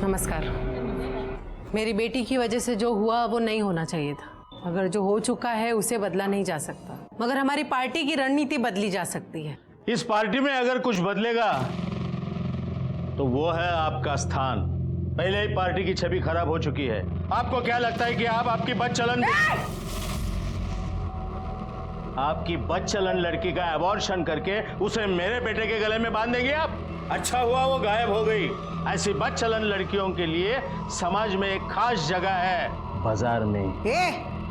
नमस्कार। मेरी बेटी की वजह से जो हुआ वो नहीं होना चाहिए था। अगर जो हो चुका है उसे बदला नहीं जा सकता, मगर हमारी पार्टी की रणनीति बदली जा सकती है। इस पार्टी में अगर कुछ बदलेगा तो वो है आपका स्थान। पहले ही पार्टी की छवि खराब हो चुकी है। आपको क्या लगता है कि आप आपकी बदचलन लड़की का अबॉर्शन करके उसे मेरे बेटे के गले में बांध देंगे आप? अच्छा हुआ वो गायब हो गई। ऐसी बदचलन लड़कियों के लिए समाज में एक खास जगह है, बाजार में।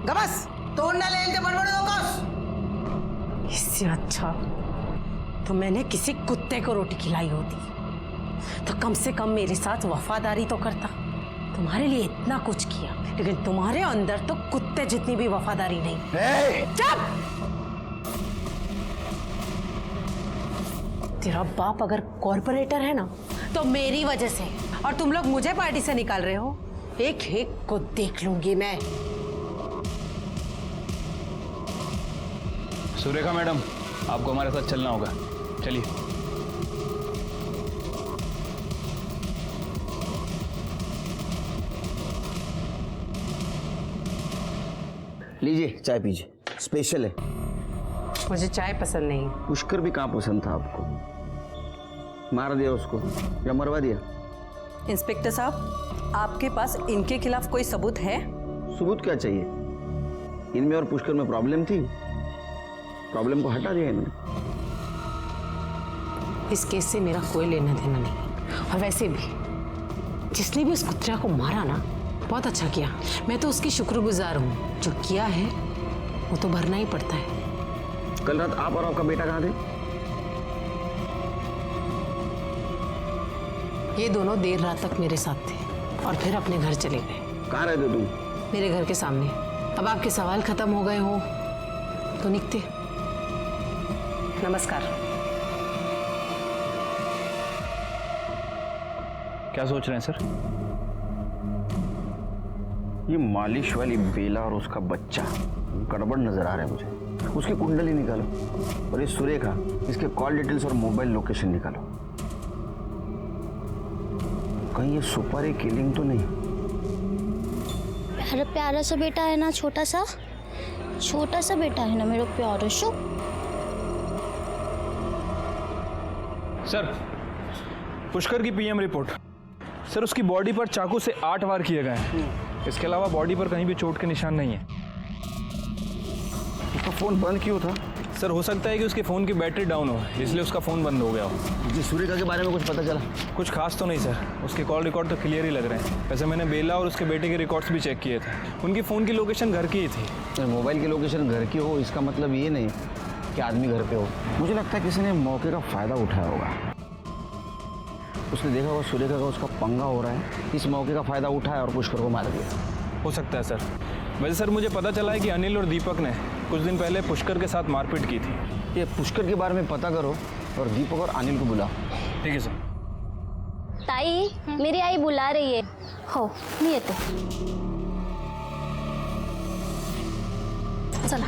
गबस तोड़ ना ले बड़बड़ लोगोस। इससे अच्छा तो मैंने किसी कुत्ते को रोटी खिलाई होती तो कम से कम मेरे साथ वफादारी तो करता। तुम्हारे लिए इतना कुछ किया, लेकिन तुम्हारे अंदर तो कुत्ते जितनी भी वफादारी नहीं। चुप! तेरा बाप अगर कॉर्पोरेटर है ना तो मेरी वजह से, और तुम लोग मुझे पार्टी से निकाल रहे हो। एक एक को देख लूंगी मैं। सुरेखा मैडम, आपको हमारे साथ चलना होगा, चलिए। लीजिए चाय पीजिए, स्पेशल है। मुझे चाय पसंद नहीं। पुष्कर भी कहाँ पसंद था आपको? मार दिया उसको या मरवा दिया? इंस्पेक्टर साहब, आपके पास इनके खिलाफ कोई सबूत है? सबूत क्या चाहिए? इनमें और पुष्कर में प्रॉब्लम थी, प्रॉब्लम को हटा दिया इन्होंने। इस केस से मेरा कोई लेना देना नहीं। और वैसे भी जिसने भी उस कुत्रा को मारा ना, बहुत अच्छा किया। मैं तो उसकी शुक्रगुजार हूँ। जो किया है वो तो भरना ही पड़ता है। कल रात आप और आपका बेटा कहाँ थे? ये दोनों देर रात तक मेरे साथ थे और फिर अपने घर चले गए। कहाँ रहते तुम? मेरे घर के सामने। अब आपके सवाल खत्म हो गए हो तो निकते। नमस्कार। क्या सोच रहे हैं सर? ये मालिश वाली बेला और उसका बच्चा गड़बड़ नजर आ रहा है मुझे। उसकी कुंडली निकालो और ये सुरेखा, इसके कॉल डिटेल्स और मोबाइल लोकेशन निकालो। कहीं ये सुपारी किलिंग तो नहीं? प्यारा प्यारा सा बेटा है ना, छोटा सा बेटा है ना मेरा प्यारा शो। सर, पुष्कर की पीएम रिपोर्ट। सर, उसकी बॉडी पर चाकू से 8 वार किए गए हैं। इसके अलावा बॉडी पर कहीं भी चोट के निशान नहीं है। उसका फोन बंद क्यों था? सर, हो सकता है कि उसके फ़ोन की बैटरी डाउन हो, इसलिए उसका फ़ोन बंद हो गया हो। जी, सुरेखा के बारे में कुछ पता चला? कुछ खास तो नहीं सर, उसके कॉल रिकॉर्ड तो क्लियर ही लग रहे हैं। वैसे मैंने बेला और उसके बेटे के रिकॉर्ड्स भी चेक किए थे। उनकी फ़ोन की लोकेशन घर की ही थी। मोबाइल की लोकेशन घर की हो इसका मतलब ये नहीं कि आदमी घर पे हो। मुझे लगता है किसी ने मौके का फ़ायदा उठाया होगा। उसने देखा होगा सुरेखा का उसका पंगा हो रहा है, इस मौके का फ़ायदा उठाया और पुष्कर को मार दिया। हो सकता है सर। वैसे सर, मुझे पता चला है कि अनिल और दीपक ने कुछ दिन पहले पुष्कर के साथ मारपीट की थी। ये पुष्कर के बारे में पता करो और दीपक और अनिल को बुलाओ। ठीक है सर। ताई, मेरी आई बुला रही है। हो नहीं येते। चला।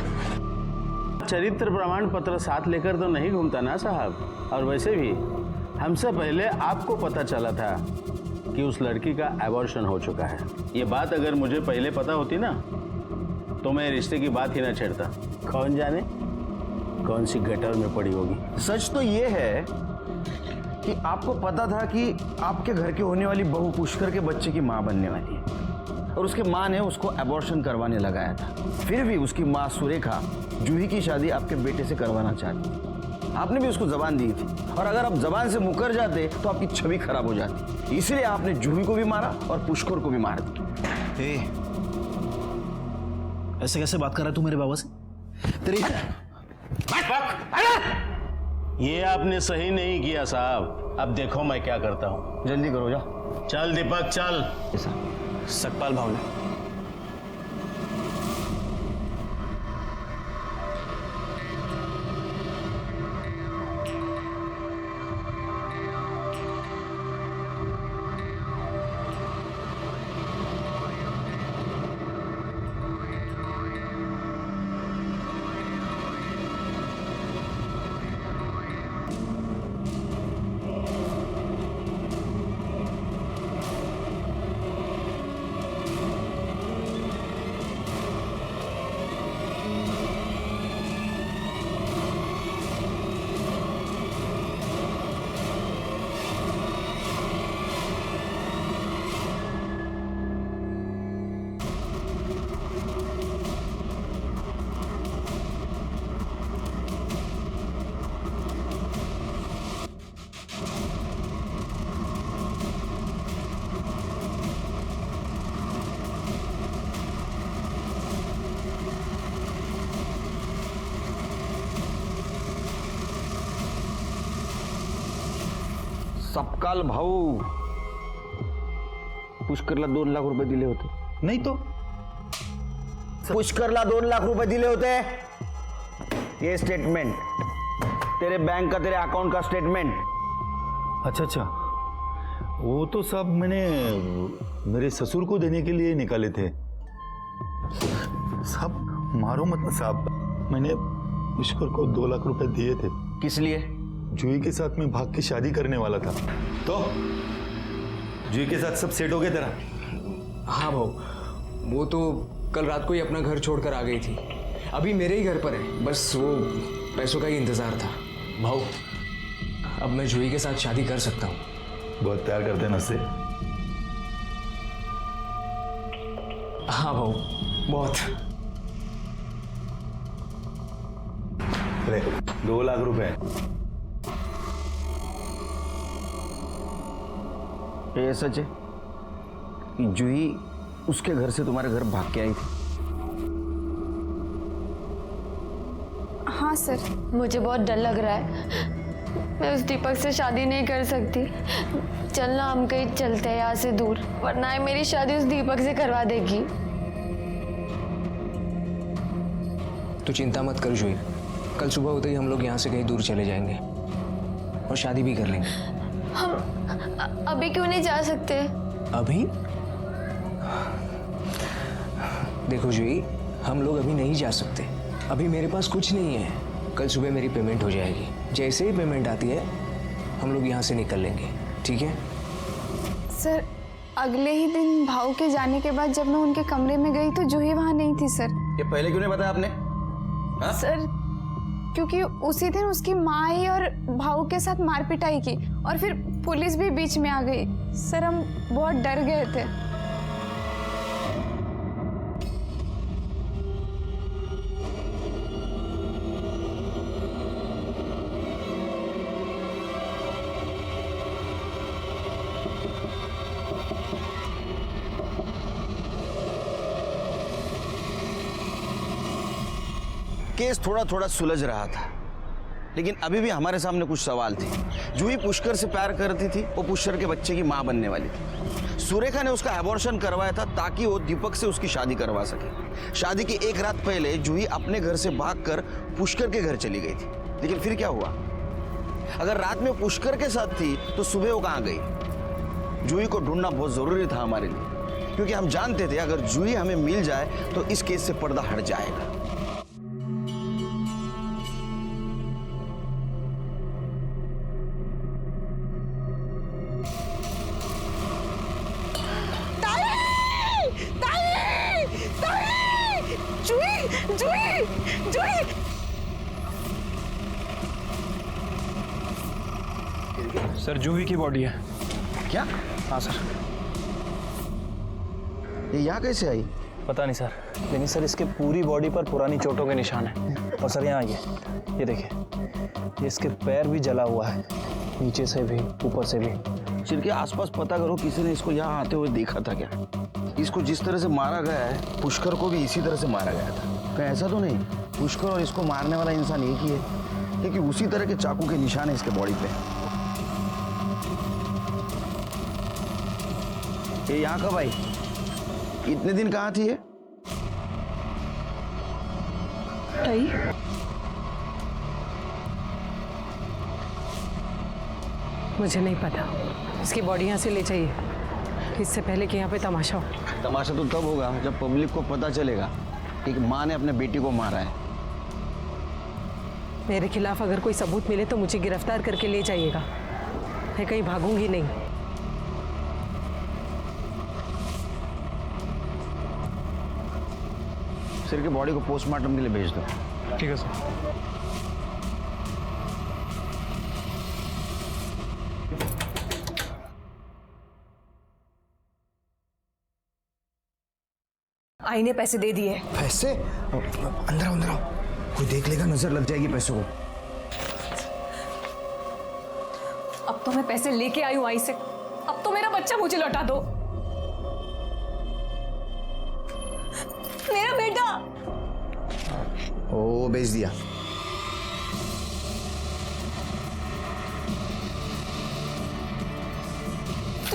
चरित्र प्रमाण पत्र साथ लेकर तो नहीं घूमता ना साहब। और वैसे भी हमसे पहले आपको पता चला था कि उस लड़की का अबॉर्शन हो चुका है। ये बात अगर मुझे पहले पता होती ना तो मैं रिश्ते की बात ही ना छेड़ता। कौन जाने कौन सी गटर में पड़ी होगी। सच तो ये है कि आपको पता था कि आपके घर की होने वाली बहू पुष्कर के बच्चे की माँ बनने वाली है और उसके माँ ने उसको अबॉर्शन करवाने लगाया था। फिर भी उसकी माँ सुरेखा जूही की शादी आपके बेटे से करवाना चाहती। आपने भी उसको जबान दी थी और अगर आप जबान से मुकर जाते तो आपकी छवि खराब हो जाती। इसलिए आपने जूही को भी मारा और पुष्कर को भी मार दिया। ऐसे कैसे बात कर रहा है तू मेरे बाबा से? तेरी ये आपने सही नहीं किया साहब। अब देखो मैं क्या करता हूँ। जल्दी करो, जा। चल दीपक चल। सकपाल भावना। सपकाल भाऊ पुष्करला 2 लाख रुपए दिले होते. नहीं तो पुष्करला 2 लाख रुपए दिले होते. ये स्टेटमेंट तेरे बैंक का, तेरे अकाउंट का स्टेटमेंट. अच्छा अच्छा, वो तो सब मैंने मेरे ससुर को देने के लिए निकाले थे. साहब मारो मत साहब, मैंने पुष्कर को 2 लाख रुपए दिए थे. किस लिए? जूही के साथ मैं भाग के शादी करने वाला था. तो जूही के साथ सब सेट हो गया तेरा? हाँ भाऊ, वो तो कल रात को ही अपना घर छोड़कर आ गई थी. अभी मेरे ही घर पर है, बस वो पैसों का ही इंतजार था. भाऊ अब मैं जूही के साथ शादी कर सकता हूँ. बहुत प्यार करते हैं ना उससे? हाँ भाऊ, बहुत. अरे 2 लाख रुपए. ये सच है कि जूही उसके घर से तुम्हारे घर भाग के आई थी? हाँ सर, मुझे बहुत डर लग रहा है. मैं उस दीपक से शादी नहीं कर सकती. चलना हम कहीं चलते हैं यहाँ से दूर, वरना ये मेरी शादी उस दीपक से करवा देगी. तू चिंता मत कर जूही, कल सुबह होते ही हम लोग यहाँ से कहीं दूर चले जाएंगे और शादी भी कर लेंगे. हम अभी क्यों नहीं जा सकते? अभी? देखो जूही, हम लोग अभी नहीं जा सकते. अभी मेरे पास कुछ नहीं है. कल सुबह मेरी पेमेंट हो जाएगी. जैसे ही पेमेंट आती है हम लोग यहाँ से निकल लेंगे. ठीक है? सर, अगले ही दिन भाऊ के जाने के बाद जब मैं उनके कमरे में गई तो जूही वहाँ नहीं थी सर. ये पहले क्यों नहीं बताया आपने? हा? सर, क्योंकि उसी दिन उसकी माँ आई और भाऊ के साथ मारपिटाई की और फिर पुलिस भी बीच में आ गई. सर, हम बहुत डर गए थे. केस थोड़ा थोड़ा सुलझ रहा था, लेकिन अभी भी हमारे सामने कुछ सवाल थे. जूही पुष्कर से प्यार करती थी, वो पुष्कर के बच्चे की मां बनने वाली थी. सुरेखा ने उसका एबॉर्शन करवाया था ताकि वो दीपक से उसकी शादी करवा सके. शादी की 1 रात पहले जूही अपने घर से भागकर पुष्कर के घर चली गई थी. लेकिन फिर क्या हुआ? अगर रात में पुष्कर के साथ थी तो सुबह वो कहाँ गई? जूही को ढूंढना बहुत जरूरी था हमारे लिए, क्योंकि हम जानते थे अगर जूही हमें मिल जाए तो इस केस से पर्दा हट जाएगा. सर जूही की बॉडी है. क्या? हाँ सर. ये यहाँ कैसे आई? पता नहीं सर, लेकिन सर इसके पूरी बॉडी पर पुरानी चोटों के निशान हैं. और सर यहाँ ये देखिए, ये इसके पैर भी जला हुआ है, नीचे से भी ऊपर से भी. सिर के आसपास पता करो किसी ने इसको यहाँ आते हुए देखा था क्या? इसको जिस तरह से मारा गया है पुष्कर को भी इसी तरह से मारा गया था. कहीं ऐसा तो नहीं पुष्कर और इसको मारने वाला इंसान एक ही है, क्योंकि उसी तरह के चाकू के निशान है इसके बॉडी पे. ये यहाँ कब आई? इतने दिन कहाँ थी ये? मुझे नहीं पता. इसकी बॉडी यहाँ से ले जाइए, इससे पहले कि यहाँ पे तमाशा हो. तमाशा तो तब होगा जब पब्लिक को पता चलेगा कि एक माँ ने अपने बेटी को मारा है. मेरे खिलाफ अगर कोई सबूत मिले तो मुझे गिरफ्तार करके ले जाइएगा. मैं कहीं भागूंगी नहीं. सिर के बॉडी को पोस्टमार्टम के लिए भेज दो. ठीक है सर. आई ने पैसे दे दिए. पैसे? अंदर आओ, अंदर आओ. कोई देख लेगा, नजर लग जाएगी पैसों को. अब तो मैं पैसे लेके आई हूं आई से. अब तो मेरा बच्चा मुझे लौटा दो. मेरा बेटा. ओ, बेच दिया.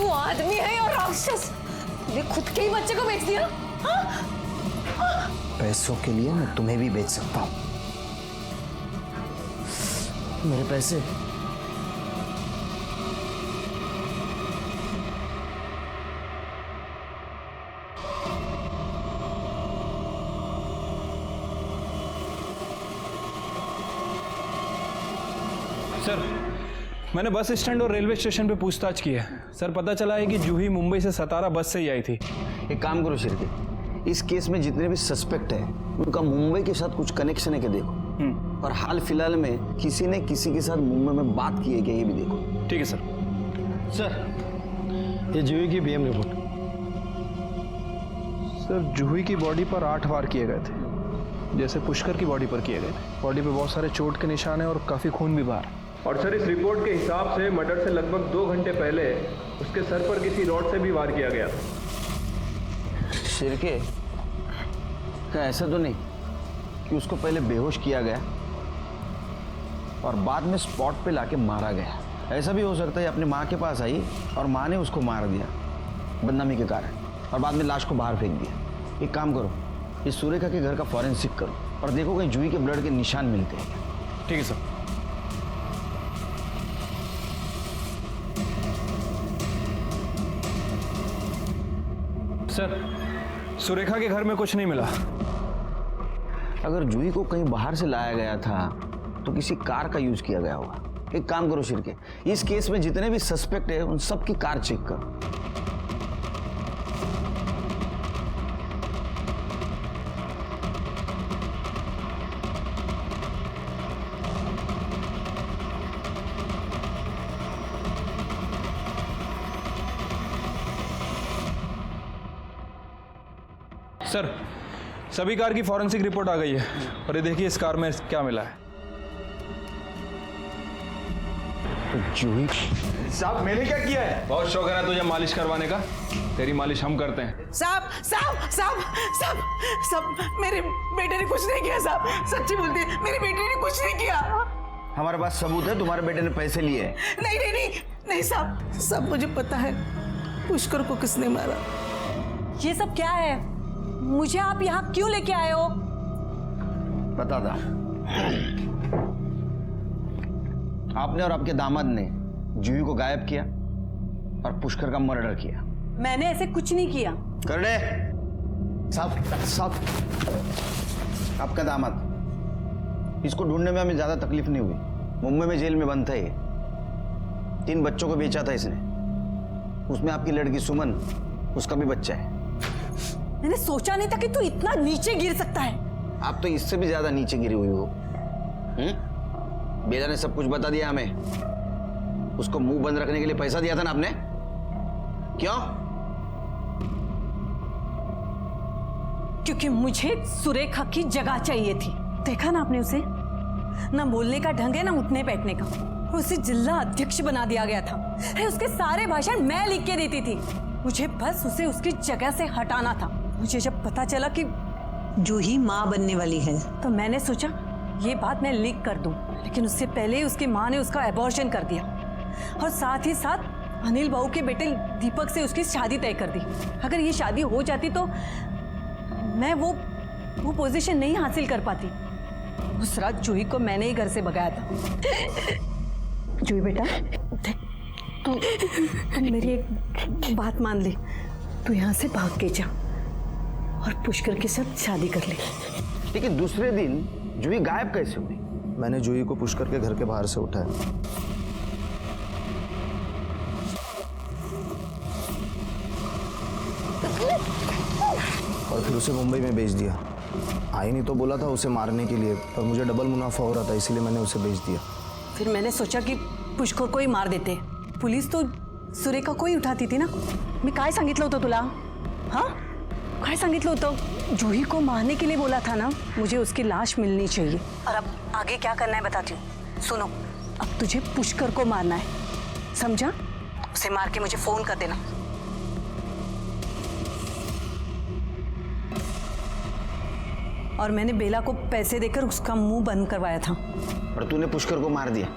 तू आदमी है या राक्षस? तूने खुद के ही बच्चे को बेच दिया? पैसों के लिए मैं तुम्हें भी बेच सकता हूँ। मेरे पैसे। सर, मैंने बस स्टैंड और रेलवे स्टेशन पे पूछताछ की है। सर, पता चला है कि जूही मुंबई से सतारा बस से ही आई थी। एक काम करो शिरके, इस केस में जितने भी सस्पेक्ट हैं उनका मुंबई के साथ कुछ कनेक्शन है क्या देखो। और हाल फिलहाल में किसी ने किसी के साथ मुंबई में बात की है क्या ये भी देखो। ठीक है सर। सर, ये जूही की बीएम रिपोर्ट। सर, जूही की बॉडी पर 8 वार किए गए थे, जैसे पुष्कर की बॉडी पर किए गए थे। बॉडी पे बहुत सारे चोट के निशान हैं और काफ़ी खून भी बाहर। और सर, इस रिपोर्ट के हिसाब से मर्डर से लगभग 2 घंटे पहले उसके सर पर किसी रॉड से भी वार किया गया था। शिरके, क्या ऐसा तो नहीं कि उसको पहले बेहोश किया गया और बाद में स्पॉट पे लाके मारा गया? ऐसा भी हो सकता है अपनी माँ के पास आई और माँ ने उसको मार दिया बदनामी के कारण, और बाद में लाश को बाहर फेंक दिया। एक काम करो, इस सुरेखा के घर का फॉरेंसिक करो और देखो कहीं जूही के ब्लड के निशान मिलते हैं। ठीक है सर। सर, सुरेखा के घर में कुछ नहीं मिला। अगर जूही को कहीं बाहर से लाया गया था तो किसी कार का यूज किया गया होगा। एक काम करो शिरके, इस केस में जितने भी सस्पेक्ट है उन सबकी कार चेक करो। सर, सभी कार की फॉरेंसिक रिपोर्ट आ गई है और ये देखिए इस कार में क्या मिला है। तो जूही साहब, मैंने क्या किया है? बहुत शौक है ना तुझे मालिश करवाने का? तेरी मालिश हम करते हैं। साहब साहब साहब साहब साहब, मेरे बेटे ने कुछ नहीं किया साहब, सच्ची बोलते हैं, मेरे बेटे ने कुछ नहीं किया। हमारे पास सबूत है, तुम्हारे बेटे ने पैसे लिए। नहीं नहीं नहीं नहीं साहब, सब मुझे पता है पुष्कर को किसने मारा। ये सब क्या है? मुझे आप यहाँ क्यों लेके आए हो? पता था आपने और आपके दामाद ने जूही को गायब किया और पुष्कर का मर्डर किया। मैंने ऐसे कुछ नहीं किया। कर दे साहब, आपका दामाद, इसको ढूंढने में हमें ज्यादा तकलीफ नहीं हुई। मुंबई में जेल में बंद था ये। 3 बच्चों को बेचा था इसने, उसमें आपकी लड़की सुमन, उसका भी बच्चा है। मैंने सोचा नहीं था कि तू इतना नीचे गिर सकता है। आप तो इससे भी ज्यादा नीचे गिरी हुई हो। बेजा ने सब कुछ बता दिया हमें। उसको मुंह बंद रखने के लिए पैसा दिया था ना आपने? क्यों? क्योंकि मुझे सुरेखा की जगह चाहिए थी। देखा ना आपने उसे, ना बोलने का ढंग है ना उठने बैठने का। उसे जिला अध्यक्ष बना दिया गया था। अरे उसके सारे भाषण मैं लिख के देती थी। मुझे बस उसे उसकी जगह से हटाना था। मुझे जब पता चला कि जूही माँ बनने वाली है तो मैंने सोचा ये बात मैं लीक कर दूं, लेकिन उससे पहले उसकी माँ ने उसका एबॉर्शन कर दिया और साथ ही साथ अनिल बाबू के बेटे दीपक से उसकी शादी तय कर दी। अगर ये शादी हो जाती तो मैं वो पोजीशन नहीं हासिल कर पाती। उस रात जूही को मैंने ही घर से भगाया था। जूही बेटा, तू मेरी एक बात मान ले। तू यहाँ से भाग के जा और पुष्कर के साथ शादी कर ले। लेकिन दूसरे दिन जूही गायब कैसे हुई? मैंने जूही को पुष्कर के घर के बाहर से उठाया और फिर उसे मुंबई में भेज दिया। आई नहीं तो बोला था उसे मारने के लिए, पर मुझे डबल मुनाफा हो रहा था, इसलिए मैंने उसे भेज दिया। फिर मैंने सोचा कि पुष्कर को ही मार देते। पुलिस तो सुरेखा को ही उठाती थी ना। मी काय सांगितलं होतं तुला? हाँ, काय सांगितलं होतं? जूही को मारने के लिए बोला था ना। मुझे उसकी लाश मिलनी चाहिए। और अब आगे क्या करना है बताती हूँ। सुनो, अब तुझे पुष्कर को मारना है, समझा? उसे मार के मुझे फोन कर देना। और मैंने बेला को पैसे देकर उसका मुंह बंद करवाया था। और तूने पुष्कर को मार दिया।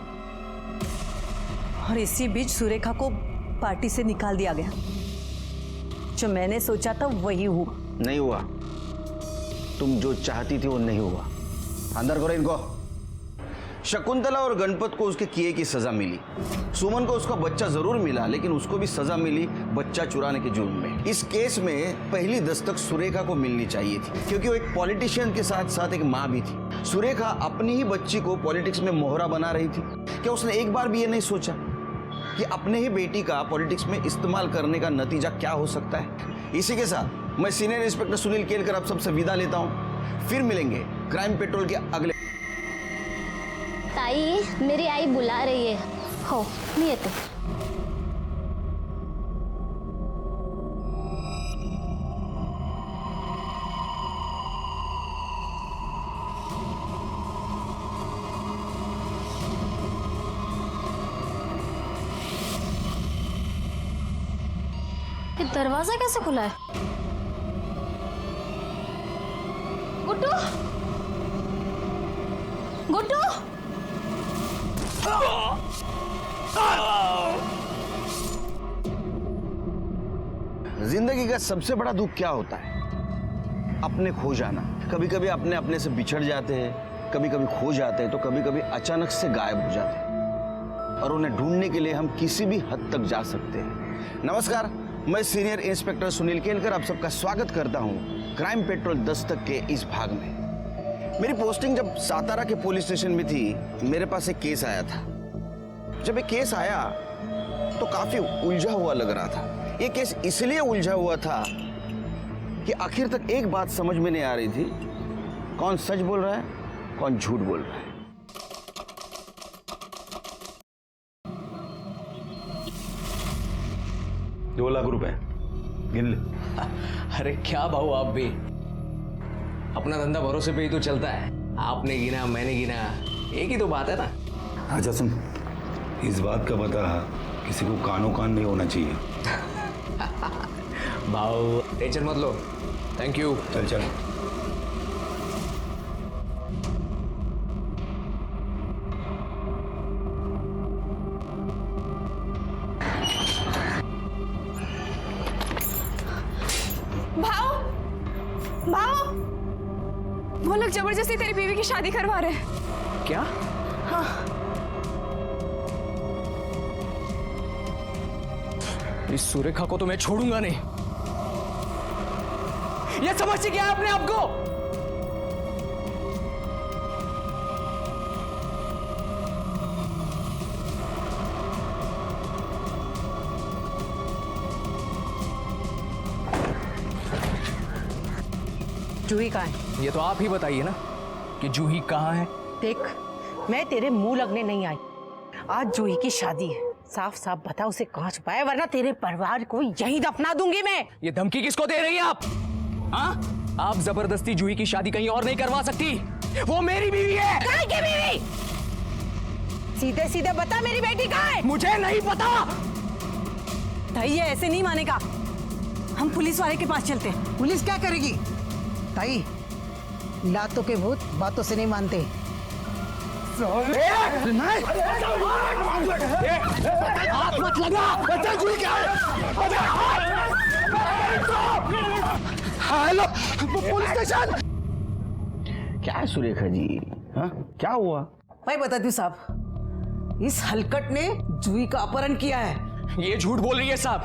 और इसी बीच सुरेखा को पार्टी से निकाल दिया गया। जो मैंने सोचा था वही हुआ। नहीं हुआ। तुम जो चाहती थी वो नहीं हुआ। अंदर करो इनको। शकुंतला और गणपत को उसके किए की सजा मिली। सुमन को उसका बच्चा जरूर मिला, लेकिन उसको भी सजा मिली बच्चा चुराने के जुर्म में। इस केस में पहली दस्तक सुरेखा को मिलनी चाहिए थी, क्योंकि वो एक पॉलिटिशियन के साथ साथ एक माँ भी थी। सुरेखा अपनी ही बच्ची को पॉलिटिक्स में मोहरा बना रही थी। क्या उसने एक बार भी ये नहीं सोचा कि अपने ही बेटी का पॉलिटिक्स में इस्तेमाल करने का नतीजा क्या हो सकता है? इसी के साथ मैं सीनियर इंस्पेक्टर सुनील केलकर आप सबसे विदा लेता हूँ। फिर मिलेंगे क्राइम पेट्रोल के अगले। ताई, मेरी आई बुला रही है। हो मी येते. ये दरवाजा कैसे खुला है? गुड्डू, गुड्डू, जिंदगी का सबसे बड़ा दुख क्या होता है? अपने खो जाना। कभी कभी अपने अपने से बिछड़ जाते हैं, कभी कभी खो जाते हैं, तो कभी कभी अचानक से गायब हो जाते हैं, और उन्हें ढूंढने के लिए हम किसी भी हद तक जा सकते हैं। नमस्कार, मैं सीनियर इंस्पेक्टर सुनील केलकर आप सबका स्वागत करता हूं क्राइम पेट्रोल दस्तक के इस भाग में। मेरी पोस्टिंग जब सातारा के पुलिस स्टेशन में थी, मेरे पास एक केस आया था। जब एक केस आया तो काफी उलझा हुआ लग रहा था। ये केस इसलिए उलझा हुआ था कि आखिर तक एक बात समझ में नहीं आ रही थी, कौन सच बोल रहा है, कौन झूठ बोल रहा है। 2 लाख रुपए गिन ले। अरे क्या भाऊ, आप भी अपना धंधा भरोसे पे ही तो चलता है। आपने गिना, मैंने गिना, एक ही तो बात है ना। अच्छा सुन, इस बात का पता किसी को कानो कान नहीं होना चाहिए। भाऊ टेंशन मत लो। Thank you. चल चल। वो लोग जबरदस्ती तेरी बीवी की शादी करवा रहे हैं। क्या? हाँ। इस सुरेखा को तो मैं छोड़ूंगा नहीं। ये समझते क्या अपने आप को? जूही कहाँ है? ये तो आप ही बताइए ना कि जूही कहाँ है। देख, मैं तेरे मुंह लगने नहीं आई। आज जूही की शादी है, साफ साफ बता उसे कहाँ छुपाया, वरना तेरे परिवार को यहीं दफना दूंगी मैं। ये धमकी किसको दे रही है आप? हाँ? आप जबरदस्ती जूही की शादी कहीं और नहीं करवा सकती। वो मेरी बीवी है। कहाँ की बीवी? सीधे सीधे बता, मेरी बेटी कहाँ है? मुझे नहीं पता। ताई ये ऐसे नहीं मानेगा, हम पुलिस वाले के पास चलते हैं। पुलिस क्या करेगी? ताई, लातों के भूत बातों से नहीं मानते। हाथ मत लगा। Hello police station. क्या है सुरेखा जी? हाँ, क्या हुआ? मैं बताती हूँ साहब, इस हलकट ने जूही का अपहरण किया है। ये झूठ बोल रही है साहब।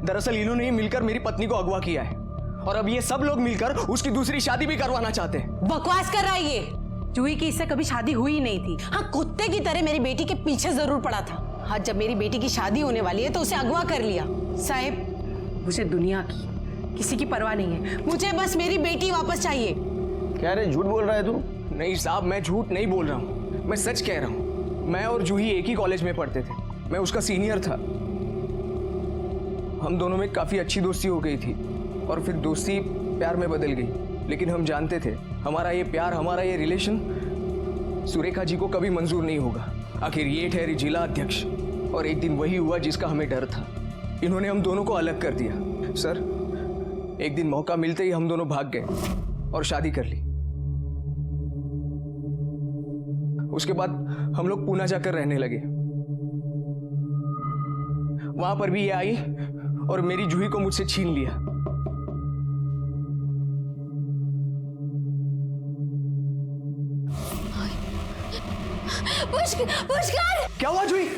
दरअसल इन्होंने ही मिलकर मेरी पत्नी को अगवा किया है, और अब ये सब लोग मिलकर उसकी दूसरी शादी भी करवाना चाहते हैं। बकवास कर रहा है ये। जूही की इससे कभी शादी हुई नहीं थी। हाँ, कुत्ते की तरह मेरी बेटी के पीछे जरूर पड़ा था। हाँ, जब मेरी बेटी की शादी होने वाली है तो उसे अगवा कर लिया। साहब, मुझे दुनिया की किसी की परवाह नहीं है, मुझे बस मेरी बेटी वापस चाहिए। क्या रे, झूठ बोल रहा है तू? नहीं साहब, मैं झूठ नहीं बोल रहा हूँ, मैं सच कह रहा हूँ। मैं और जूही एक ही कॉलेज में पढ़ते थे, मैं उसका सीनियर था। हम दोनों में काफी अच्छी दोस्ती हो गई थी, और फिर दोस्ती प्यार में बदल गई। लेकिन हम जानते थे हमारा ये प्यार, हमारा ये रिलेशन सुरेखा जी को कभी मंजूर नहीं होगा। आखिर ये ठहरी जिला अध्यक्ष, और एक दिन वही हुआ जिसका हमें डर था। इन्होंने हम दोनों को अलग कर दिया। सर, एक दिन मौका मिलते ही हम दोनों भाग गए और शादी कर ली। उसके बाद हम लोग पूना जाकर रहने लगे, वहां पर भी ये आई और मेरी जूही को मुझसे छीन लिया। पुष्कर! क्या हुआ जूही?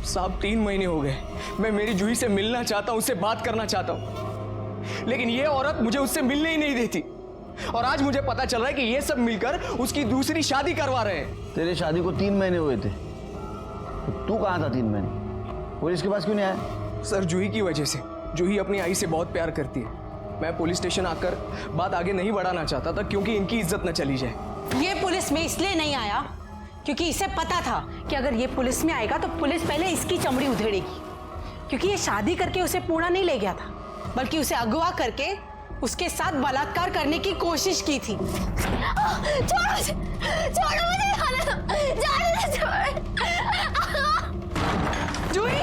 साहब 3 महीने हो गए, मैं मेरी जूही से मिलना चाहता हूं, उससे बात करना चाहता हूं, लेकिन ये औरत मुझे उससे मिलने ही नहीं देती। और आज मुझे पता चल रहा है कि ये सब मिलकर उसकी दूसरी शादी करवा रहे हैं। तेरे शादी को 3 महीने हुए थे, तू कहाँ था 3 महीने? पुलिस के पास क्यों नहीं आया? सर जूही की वजह से। जूही अपनी आई से बहुत प्यार करती है। मैं पुलिस स्टेशन आकर बात आगे नहीं बढ़ाना चाहता था क्योंकि इनकी इज्जत न चली जाए। ये पुलिस में इसलिए नहीं आया क्योंकि इसे पता था कि अगर ये पुलिस में आएगा तो पुलिस पहले इसकी चमड़ी उधेड़ेगी, क्योंकि ये शादी करके उसे पूना नहीं ले गया था, बल्कि उसे अगवा करके उसके साथ बलात्कार करने की कोशिश की थी। छोड़ो मुझे, जाने दो, जूही!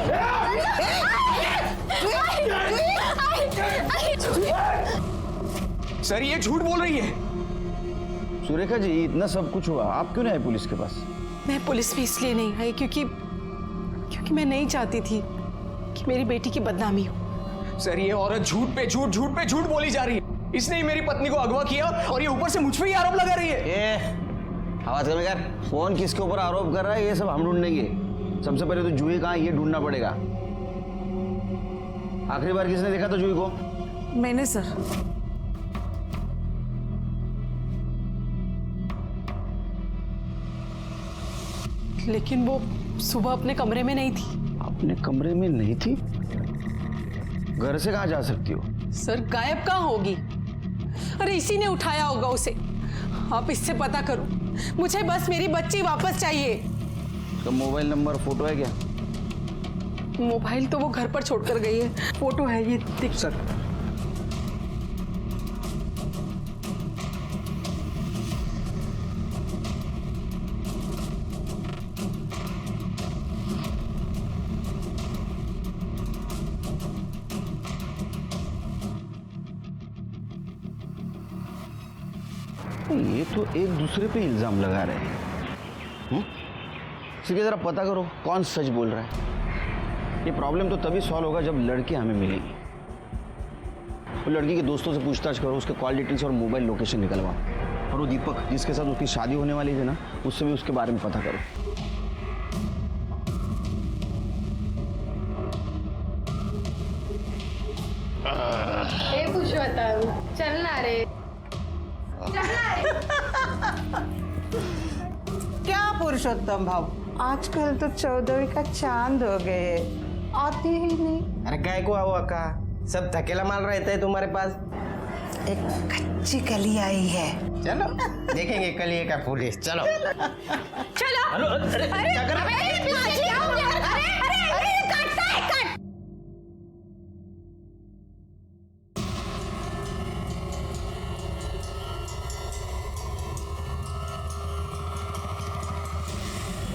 सर ये झूठ बोल रही है। सुरेखा जी, इतना सब कुछ हुआ, आप क्यों नहीं आए पुलिस के पास? मैं पुलिस में इसलिए नहीं आई क्योंकि मैं नहीं चाहती थी कि मेरी बेटी की बदनामी हो। सर ये औरत झूठ पे झूठ बोली जा रही है। इसने ही मेरी पत्नी को अगवा किया और ये ऊपर से मुझ पे ही आरोप लगा रही है। आवाज कम कर। कौन किसके ऊपर आरोप कर रहा है ये सब हम ढूंढेंगे। सबसे पहले तो जूही कहाँ ये ढूंढना पड़ेगा। आखिरी बार किसने देखा था जूही को? मैंने सर। लेकिन वो सुबह अपने कमरे में नहीं थी। अपने कमरे में नहीं थी? घर से कहाँ जा सकती हो? सर गायब कहाँ होगी? अरे इसी ने उठाया होगा उसे। आप इससे पता करो, मुझे बस मेरी बच्ची वापस चाहिए। तो मोबाइल नंबर, फोटो है क्या? मोबाइल तो वो घर पर छोड़कर गई है, फोटो है ये दिख। सर ये तो एक दूसरे पे इल्जाम लगा रहे हैं। इसलिए जरा पता करो कौन सच बोल रहा है। ये प्रॉब्लम तो तभी सॉल्व होगा जब लड़की हमें मिलेगी। वो लड़की के दोस्तों से पूछताछ करो, उसके कॉल डिटेल्स और मोबाइल लोकेशन निकलवाओ। और वो दीपक जिसके साथ उसकी शादी होने वाली थी ना, उससे भी उसके बारे में पता करो। चलना रे। क्या पुरुषोत्तम भाव, आजकल तो 14वीं का चांद हो गए, आते ही नहीं। अरे काय को आओ अक्का, सब थकेला माल रहता है तुम्हारे पास। एक कच्ची कली आई है, चलो देखेंगे कलिए का पुलिस। चलो चलो। अरे क्या कर रहे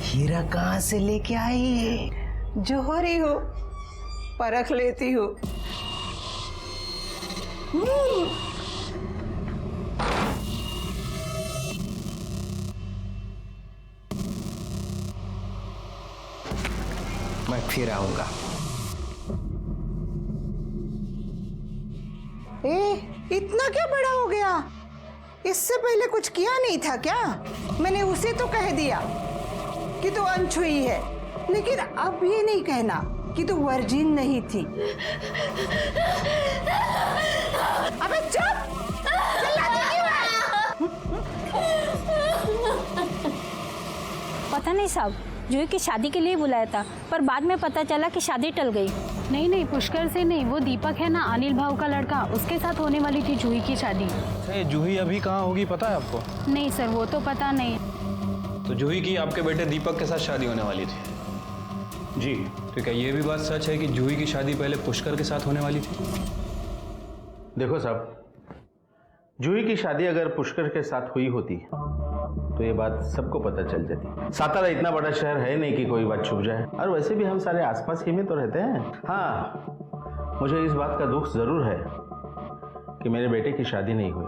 हीरा कहाँ से लेके आई है? जोहरी हो, परख लेती हो। मैं फिर आऊंगा। इतना क्या बड़ा हो गया? इससे पहले कुछ किया नहीं था क्या? मैंने उसे तो कह दिया कि तू अनछुई है, लेकिन अब ये नहीं कहना कि तू वर्जिन नहीं थी। अबे चुप! चिल्लाती क्यों है? पता नहीं साहब, जूही की शादी के लिए बुलाया था, पर बाद में पता चला कि शादी टल गई। नहीं, पुष्कर से नहीं, वो दीपक है ना, अनिल भाव का लड़का, उसके साथ होने वाली थी जूही की शादी। जूही अभी कहाँ होगी पता है आपको? नहीं सर, वो तो पता नहीं। तो जूही की आपके बेटे दीपक के साथ शादी होने वाली थी जी। तो क्या ये भी बात सच है कि जूही की शादी पहले पुष्कर के साथ होने वाली थी? देखो साहब, जूही की शादी अगर पुष्कर के साथ हुई होती तो ये बात सबको पता चल जाती। सातारा इतना बड़ा शहर है नहीं कि कोई बात छुप जाए, और वैसे भी हम सारे आसपास ही में तो रहते हैं। हाँ, मुझे इस बात का दुख जरूर है कि मेरे बेटे की शादी नहीं हुई।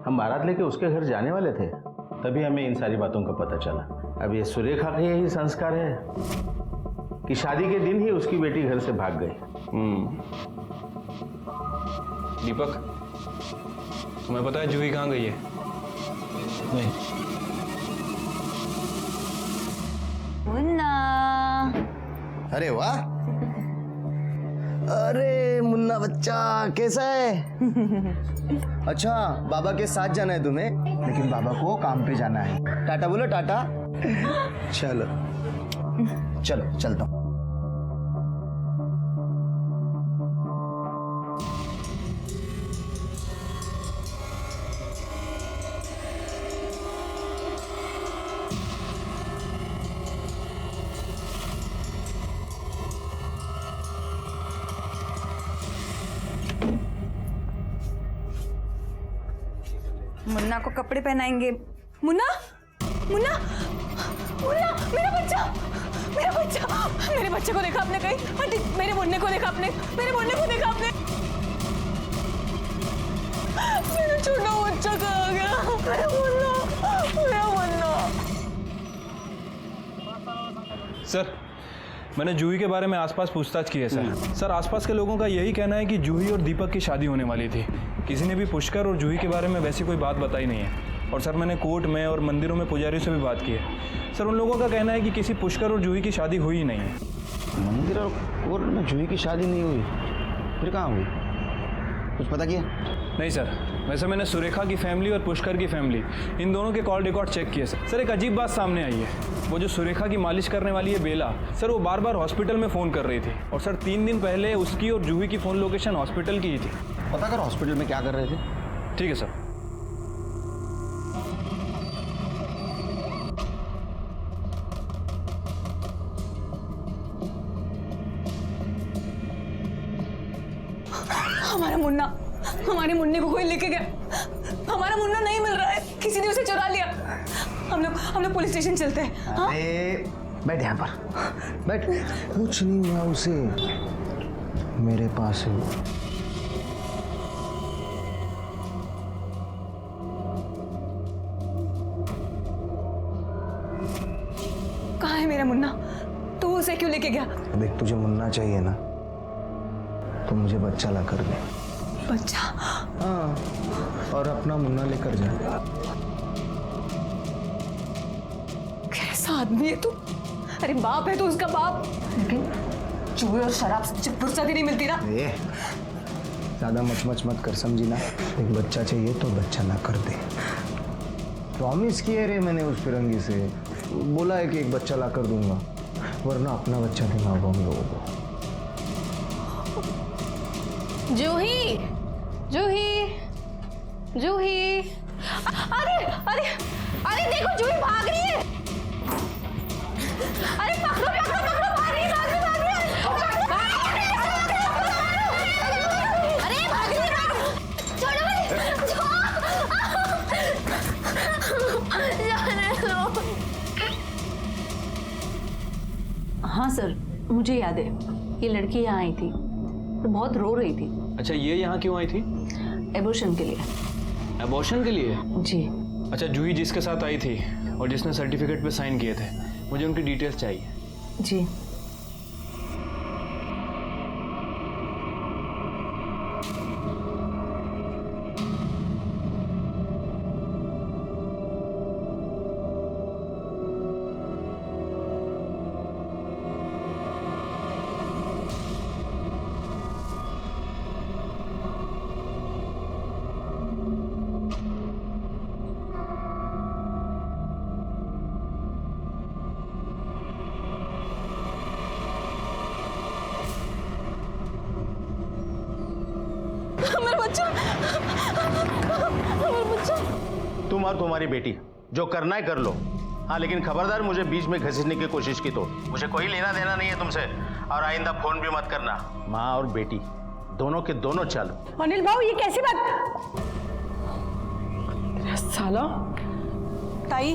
हम बारात लेके उसके घर जाने वाले थे, तभी हमें इन सारी बातों का पता चला। अब ये सुरेखा का यही संस्कार है कि शादी के दिन ही उसकी बेटी घर से भाग गई। दीपक, तुम्हें पता है जूही कहाँ गई है? नहीं। मुन्ना। अरे वाह, अरे मुन्ना बच्चा कैसा है? अच्छा, बाबा के साथ जाना है तुम्हें, लेकिन बाबा को काम पे जाना है। टाटा बोलो, टाटा। चलो चलो चलता हूँ। मुन्ना को कपड़े पहनाएंगे। मुन्ना, मुन्ना, मुन्ना, मेरा बच्चा, मेरा बच्चा, मेरे बच्चे को देखा आपने कहीं? आंटी, मेरे मुन्ने को देखा आपने? मेरे मुन्ने को देखा आपने? मेरा छोटा बच्चा कहाँ गया? मेरा मुन्ना, मेरा मुन्ना। सर, मैंने जूही के बारे में आसपास पूछताछ की है सर। सर, आसपास के लोगों का यही कहना है कि जूही और दीपक की शादी होने वाली थी। किसी ने भी पुष्कर और जूही के बारे में वैसी कोई बात बताई नहीं है। और सर, मैंने कोर्ट में और मंदिरों में पुजारियों से भी बात की है। सर, उन लोगों का कहना है कि किसी पुष्कर और जूही की शादी हुई ही नहीं है। मंदिर और कोर्ट में जूही की शादी नहीं हुई, फिर कहाँ हुई? कुछ पता किया? नहीं सर, वैसे मैंने सुरेखा की फैमिली और पुष्कर की फैमिली, इन दोनों के कॉल रिकॉर्ड चेक किए सर। एक अजीब बात सामने आई है। वो जो सुरेखा की मालिश करने वाली है बेला, सर, वो बार बार हॉस्पिटल में फ़ोन कर रही थी। और सर, 3 दिन पहले उसकी और जूही की फ़ोन लोकेशन हॉस्पिटल की ही थी। पता कर हॉस्पिटल में क्या कर रहे थे। ठीक है सर। हमारा मुन्ना, हमारे मुन्ने को कोई लेके गया। हमारा मुन्ना नहीं मिल रहा है, किसी ने उसे चुरा लिया। हम लोग पुलिस स्टेशन चलते हैं। हाँ? बैठ यहाँ पर, बैठ। कुछ नहीं हुआ उसे, मेरे पास है। कहाँ है मेरा मुन्ना? तू उसे क्यों लेके गया? देख, तुझे मुन्ना चाहिए ना, तो मुझे बच्चा ला कर दे। बच्चा? हाँ, और अपना मुन्ना लेकर जा। कैसा आदमी है तू? अरे बाप है तू, उसका बाप। लेकिन जुए और शराब से फुर्सत ही नहीं मिलती ना। ज्यादा मच मत कर, समझी ना? एक बच्चा चाहिए तो बच्चा ला कर दे। प्रॉमिस किए रे मैंने उस फिरंगी से, बोला है कि एक बच्चा ला कर दूंगा, वरना अपना बच्चा देना होगा हम लोगों को। जूही, जूही, जूही। अरे अरे अरे देखो, जूही भाग रही है। अरे पकड़ो पकड़ो पकड़ो, भाग रही है, भाग रही है, भाग रही है। अरे भाग रही है, छोड़ो मुझे, जाने दो। हाँ सर, मुझे याद है, ये लड़की यहाँ आई थी तो बहुत रो रही थी। अच्छा, ये यहाँ क्यों आई थी? एबॉर्शन के लिए। एबॉर्शन के लिए? जी। अच्छा, जूही जिसके साथ आई थी और जिसने सर्टिफिकेट पे साइन किए थे, मुझे उनकी डिटेल्स चाहिए। जी। तुम और तुम्हारी बेटी जो करना है कर लो। हाँ, लेकिन खबरदार मुझे बीच में घसीटने की कोशिश की तो मुझे कोई लेना देना नहीं है तुमसे, और आइंदा फोन भी मत करना। माँ और बेटी दोनों के दोनों चलो। अनिल भाऊ, ये कैसी बात? साला ताई